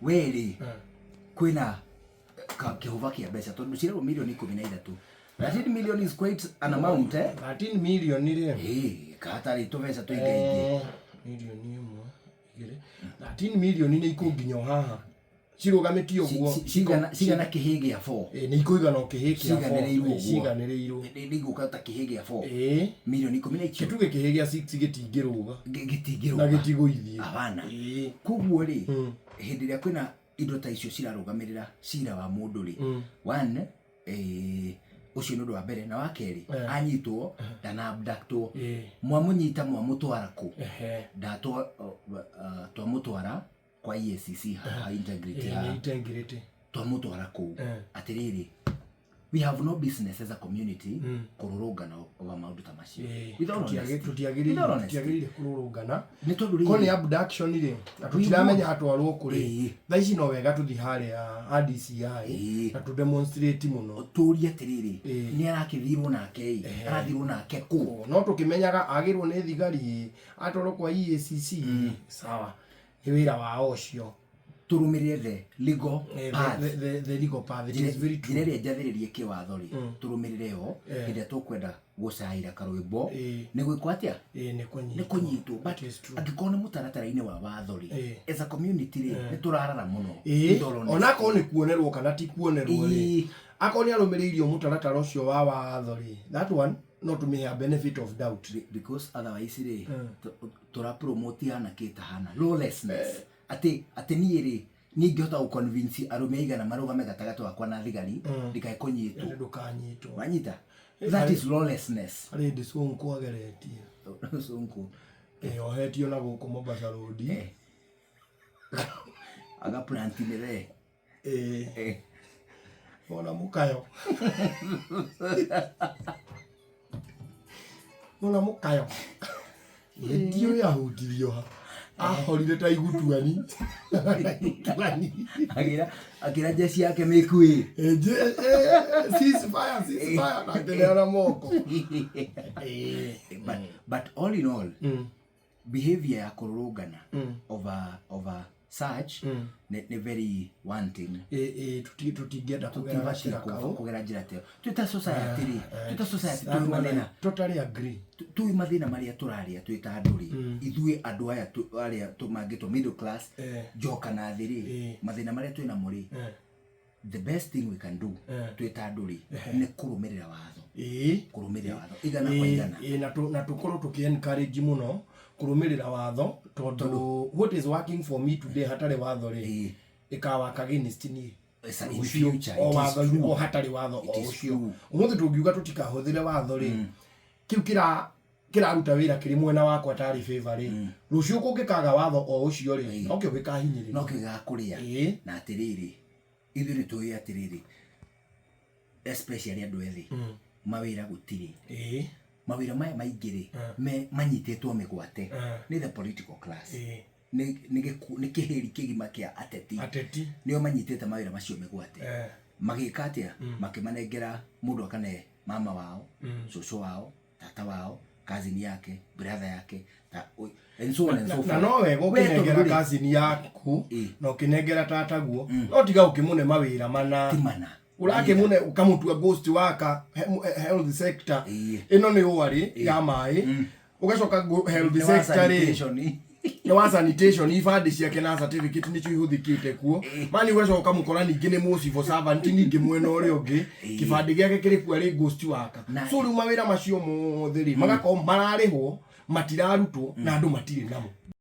weri kwina kihuva kia mbeca tondu cirarwo milioni 13. 13 million is quite an amount 13 million ri katari tubeca tuingaingi milioni imwe igire 13 million ni ikunginya haha cirugamitio guo cigana kihigi ya 4 ni ikuigana kihigi ya 4 ciganereirwo ni gukata kihigi ya 4 milioni 10 kituge kihigi ya 6 gitingiruga gitingiruga na gitiguithie abana kuguo ri hindi ria kwina indo ta icio cirarugamirira cira wa mundu ri one ucio nundu wa mbere na wa keri anyitwo ndana abductwo mwamunyita mwamutwara ku ndatwa twamutwara kwa EACC integrity twamutwara ku atiriri we have no business as a community kururungana over maundu ta macio tutiagirire kururungana ni tondu ri koni abduction ri atukiramenya atwarwo kuri thaici no wega tuthi haria ADCI na tu demonstrate muno turia atiriri ni arakithirwo nake arathirwo nake ku no tukimenyaga agirwo ni thigari atwarwo kwa EACC sawa ni wira wa ocio turumirire the legal path the legal path it is very true dire njathiririe kiwatho ri turumirire yo hinde tukwenda gucaira karwimbo ni gwikwa atia ni kunyitwo but angikona mutaratara-ini wa watho ri as a community ri ni turarara muno onako ni kuonerwo kana ti kuonerwo ri akoni arumiriirio mutaratara ucio wa watho ri that one not to me a benefit of doubt because otherwise ri tura promote ana kitahana lawlessness ati niiri ningihota ku convince arume igana marugame gatagati wakwa na thigari ndikai kunyitwo ndukanyitwo wanyita that is lawlessness ari ndisonko ageretie sonko ohetio na guku Mombasa road aga plantine re ona mukayo ona mukayo ndio yahudirio ahorire ta igutuani agira jeshi yake mekui ceasefire na kelera moko but all in all behavior ya kururungana over such ne very wanting tutigenda kugera njira teo tuta society tu manena totally agree tu mathina maria turaria twita anduri ithui andu aya aria tumangitwo middle class joka na thiri mathina maria twina muri the best thing we can do twita anduri ni kurumirira watho kurumirira watho igana kwa igana na tukorwo tuki encourage muno kurumirira watho tondu what is working for me today hatari watho ri ikawa against ni in future o watho o hatari watho o ucio umuthi tungiuga tutikahuthire watho ri kiu kiraruta wira kiri mwena wakwa tari favor ri rucio kungikaga watho o ucio ri no kio gikahinyirira no kigakuria na atiriri ithu ni tuyi atiriri especially andu ethi mawira gutiri mawira maya maingiri me manyitetwo migwate ni the political class ni kiheri kigima kia ateti nio manyitete mawira macio migwate magika atia makimanengera mundu akane mama wao cucu wao tata wao cousin yake brother yake and so on and so forth. Na no wego kinengera cousin yaku no kinengera tata guo no tiga ukimune mawira mana urake mune ukamutua ghost waka health sector ino ni wari ya mai ugacoka health sector ri no wa sanitation ifadi ciake na certificate ni cihuthikite kuo mani ugacoka ukamukora ningi ni mucivil servant ningi mwena uri ungi kibandi giake kiri ku ari ghost waka so ri mawira macio mothiri magako mararihwo matirarutwo na andu matire namo